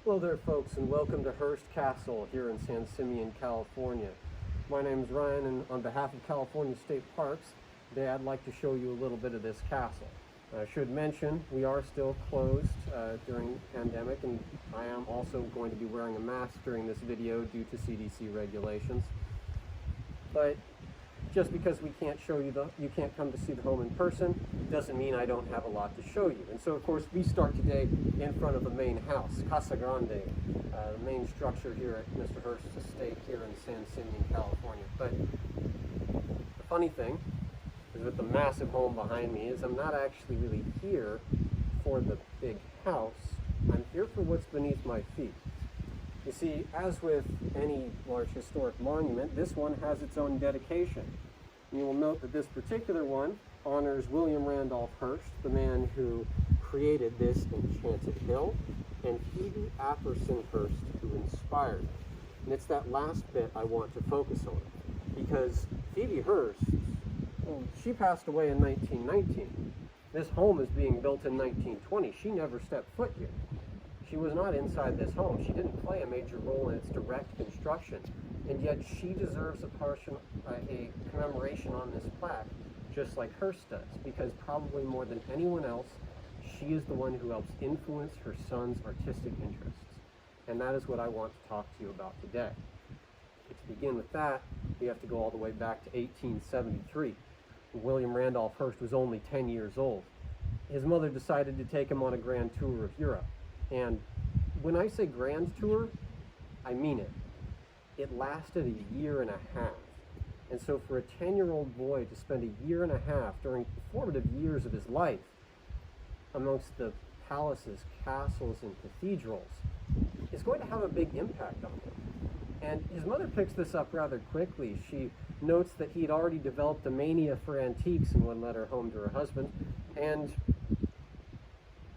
Hello there, folks, and welcome to Hearst Castle here in San Simeon, California. My name is Ryan, and on behalf of California State Parks, today I'd like to show you a little bit of this castle. I should mention we are still closed during the pandemic, and I am also going to be wearing a mask during this video due to CDC regulations. But just because we can't show you you can't come to see the home in person, doesn't mean I don't have a lot to show you. And so, of course, we start today in front of the main house, Casa Grande, the main structure here at Mr. Hearst's estate here in San Simeon, California. But the funny thing is, with the massive home behind me, is I'm not actually really here for the big house. I'm here for what's beneath my feet. You see, as with any large historic monument, this one has its own dedication. You will note that this particular one honors William Randolph Hearst, the man who created this enchanted hill, and Phoebe Apperson Hearst, who inspired it. And it's that last bit I want to focus on, because Phoebe Hearst, well, she passed away in 1919. This home is being built in 1920. She never stepped foot here. She was not inside this home. She didn't play a major role in its direct construction, and yet she deserves a commemoration on this plaque, just like Hearst does, because probably more than anyone else, she is the one who helps influence her son's artistic interests. And that is what I want to talk to you about today. To begin with that, we have to go all the way back to 1873. William Randolph Hearst was only 10 years old. His mother decided to take him on a grand tour of Europe. And when I say grand tour, I mean it. It lasted a year and a half. And so for a 10-year-old boy to spend a year and a half during the formative years of his life amongst the palaces, castles, and cathedrals is going to have a big impact on him. And his mother picks this up rather quickly. She notes that he had already developed a mania for antiques in one letter home to her husband. And,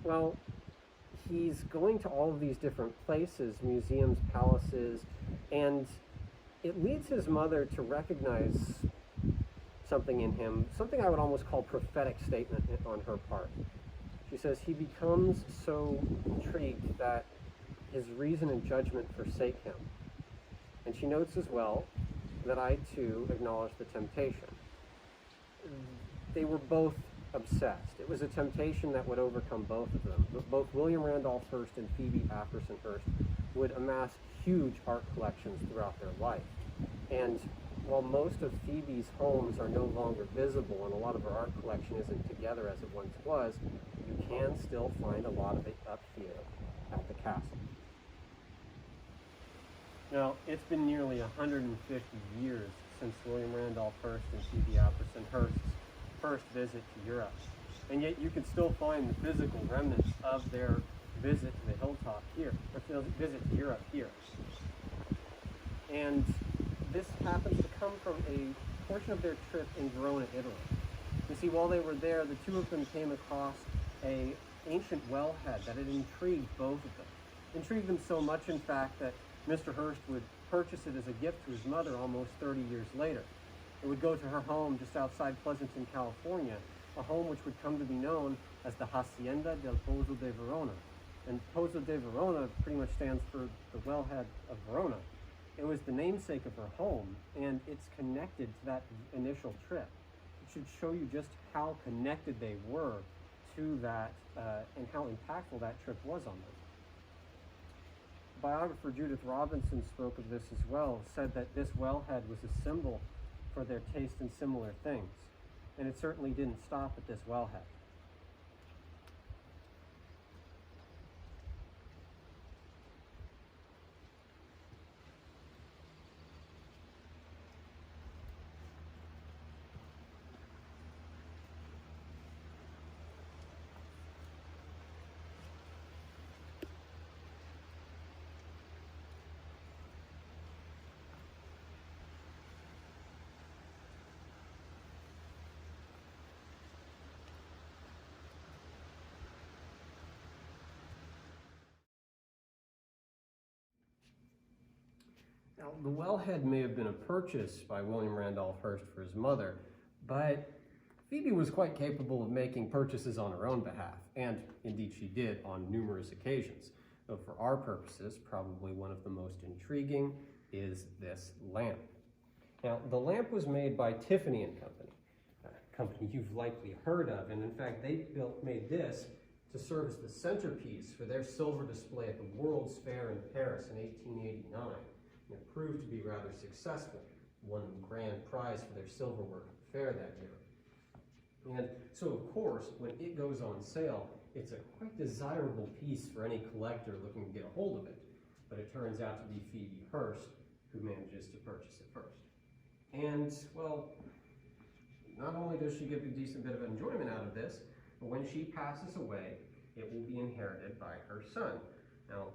well, he's going to all of these different places, museums, palaces, and it leads his mother to recognize something in him, something I would almost call prophetic statement on her part. She says he becomes so intrigued that his reason and judgment forsake him. And she notes as well that I too acknowledge the temptation. They were both obsessed. It was a temptation that would overcome both of them. Both William Randolph Hearst and Phoebe Apperson Hearst would amass huge art collections throughout their life. And while most of Phoebe's homes are no longer visible and a lot of her art collection isn't together as it once was, you can still find a lot of it up here at the castle. Now, it's been nearly 150 years since William Randolph Hearst and Phoebe Apperson Hearst's first visit to Europe, and yet you can still find the physical remnants of their visit to the hilltop here, or visit to Europe here. And this happens to come from a portion of their trip in Verona, Italy. You see, while they were there, the two of them came across an ancient wellhead that had intrigued both of them. Intrigued them so much, in fact, that Mr. Hearst would purchase it as a gift to his mother almost 30 years later. It would go to her home just outside Pleasanton, California, a home which would come to be known as the Hacienda del Pozo de Verona. And Pozo de Verona pretty much stands for the wellhead of Verona. It was the namesake of her home, and it's connected to that initial trip. It should show you just how connected they were to that and how impactful that trip was on them. Biographer Judith Robinson spoke of this as well, said that this wellhead was a symbol for their taste in similar things. And it certainly didn't stop at this wellhead. Now, the wellhead may have been a purchase by William Randolph Hearst for his mother, but Phoebe was quite capable of making purchases on her own behalf, and indeed she did on numerous occasions. but for our purposes, probably one of the most intriguing is this lamp. Now, the lamp was made by Tiffany & Company, a company you've likely heard of, and in fact, they made this to serve as the centerpiece for their silver display at the World's Fair in Paris in 1889. And it proved to be rather successful, won the grand prize for their silverware at the fair that year. And so, of course, when it goes on sale, it's a quite desirable piece for any collector looking to get a hold of it. But it turns out to be Phoebe Hearst who manages to purchase it first. And, well, not only does she get a decent bit of enjoyment out of this, but when she passes away, it will be inherited by her son. Now,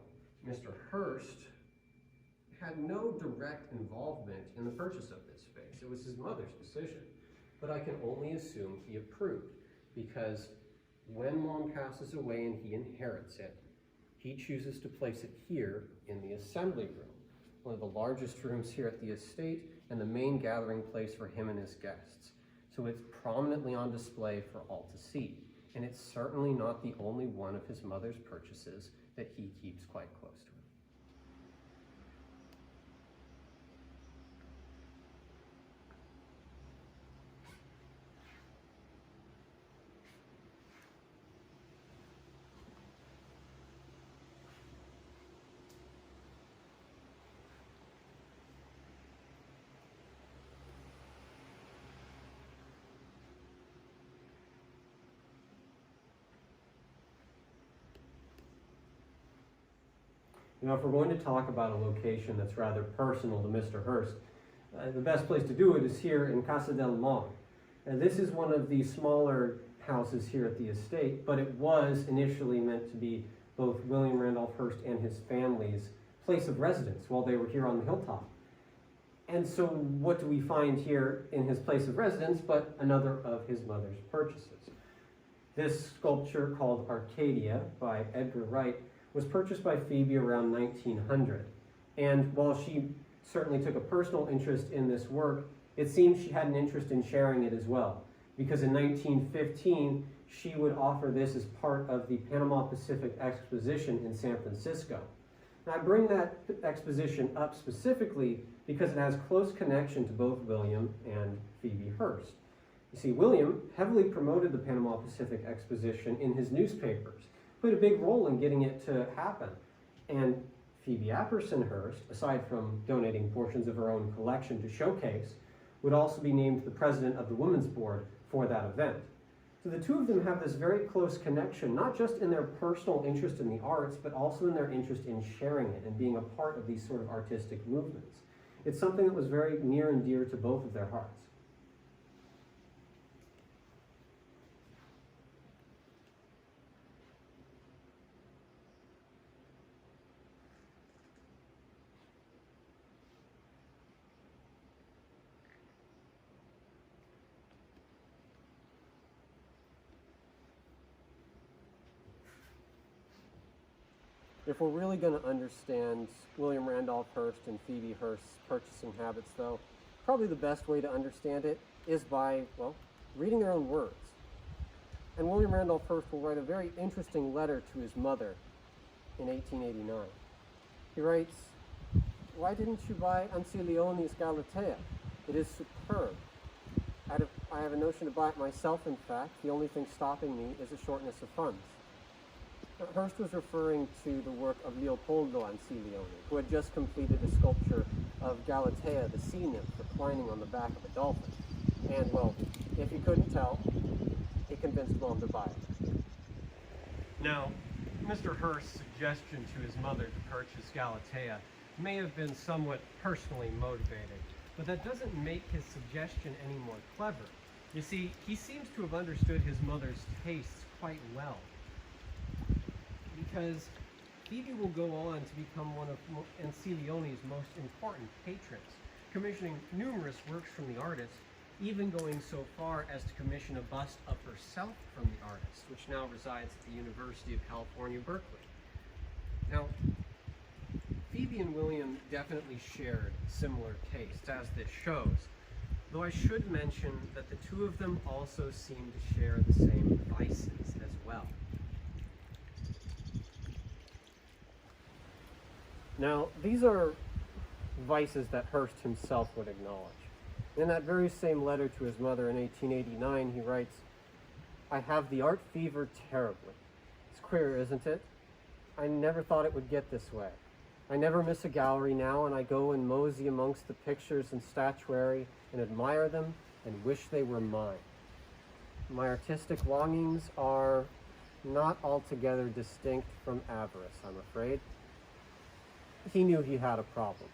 Mr. Hearst had no direct involvement in the purchase of this space. It was his mother's decision. But I can only assume he approved, because when Mom passes away and he inherits it, he chooses to place it here in the assembly room, one of the largest rooms here at the estate and the main gathering place for him and his guests. So it's prominently on display for all to see. And it's certainly not the only one of his mother's purchases that he keeps quite close to him. You know, if we're going to talk about a location that's rather personal to Mr. Hearst, the best place to do it is here in Casa del Mon. And this is one of the smaller houses here at the estate, but it was initially meant to be both William Randolph Hearst and his family's place of residence while they were here on the hilltop. And so what do we find here in his place of residence but another of his mother's purchases? This sculpture called Arcadia by Edgar Wright was purchased by Phoebe around 1900. And while she certainly took a personal interest in this work, it seems she had an interest in sharing it as well. Because in 1915, she would offer this as part of the Panama Pacific Exposition in San Francisco. And I bring that exposition up specifically because it has close connection to both William and Phoebe Hearst. You see, William heavily promoted the Panama Pacific Exposition in his newspapers, played a big role in getting it to happen. And Phoebe Apperson Hearst, aside from donating portions of her own collection to showcase, would also be named the president of the Women's Board for that event. So the two of them have this very close connection, not just in their personal interest in the arts, but also in their interest in sharing it and being a part of these sort of artistic movements. It's something that was very near and dear to both of their hearts. If we're really going to understand William Randolph Hearst and Phoebe Hearst's purchasing habits, though, probably the best way to understand it is by, well, reading their own words. And William Randolph Hearst will write a very interesting letter to his mother in 1889. He writes, "Why didn't you buy Ancilione's Galatea? It is superb. I have a notion to buy it myself, in fact. The only thing stopping me is a shortness of funds." Hearst was referring to the work of Leopoldo Ancilione, who had just completed a sculpture of Galatea, the sea nymph, reclining on the back of a dolphin. And, well, if you couldn't tell, it convinced Mom to buy it. Now, Mr. Hearst's suggestion to his mother to purchase Galatea may have been somewhat personally motivated, but that doesn't make his suggestion any more clever. You see, he seems to have understood his mother's tastes quite well, because Phoebe will go on to become one of Ancilione's most important patrons, commissioning numerous works from the artist, even going so far as to commission a bust of herself from the artist, which now resides at the University of California, Berkeley. Now, Phoebe and William definitely shared similar tastes, as this shows, though I should mention that the two of them also seem to share the same vices as well. Now, these are vices that Hearst himself would acknowledge. In that very same letter to his mother in 1889, he writes, "I have the art fever terribly. It's queer, isn't it? I never thought it would get this way. I never miss a gallery now, and I go and mosey amongst the pictures and statuary and admire them and wish they were mine. My artistic longings are not altogether distinct from avarice, I'm afraid." He knew he had a problem.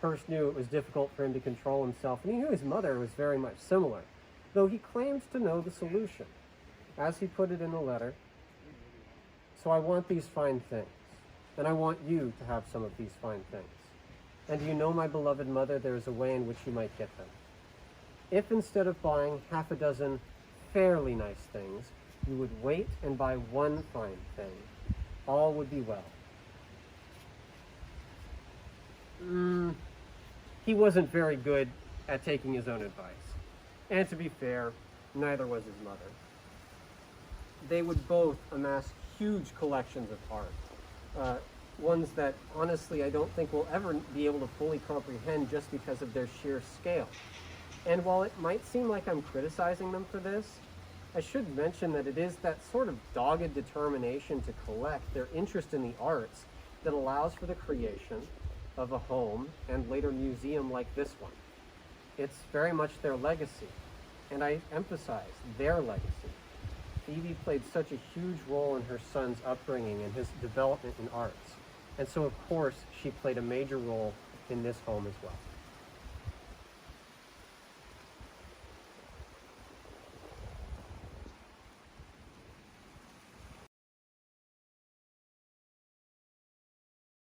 Hearst knew it was difficult for him to control himself, and he knew his mother was very much similar, though he claimed to know the solution. As he put it in the letter, "So I want these fine things, and I want you to have some of these fine things. And do you know, my beloved mother, there is a way in which you might get them. If instead of buying half a dozen fairly nice things, you would wait and buy one fine thing, all would be well." He wasn't very good at taking his own advice. And to be fair, neither was his mother. They would both amass huge collections of art, ones that honestly I don't think we'll ever be able to fully comprehend just because of their sheer scale. And while it might seem like I'm criticizing them for this, I should mention that it is that sort of dogged determination to collect, their interest in the arts, that allows for the creation of a home and later museum like this one. It's very much their legacy, and I emphasize their legacy. Phoebe played such a huge role in her son's upbringing and his development in arts, and so of course she played a major role in this home as well.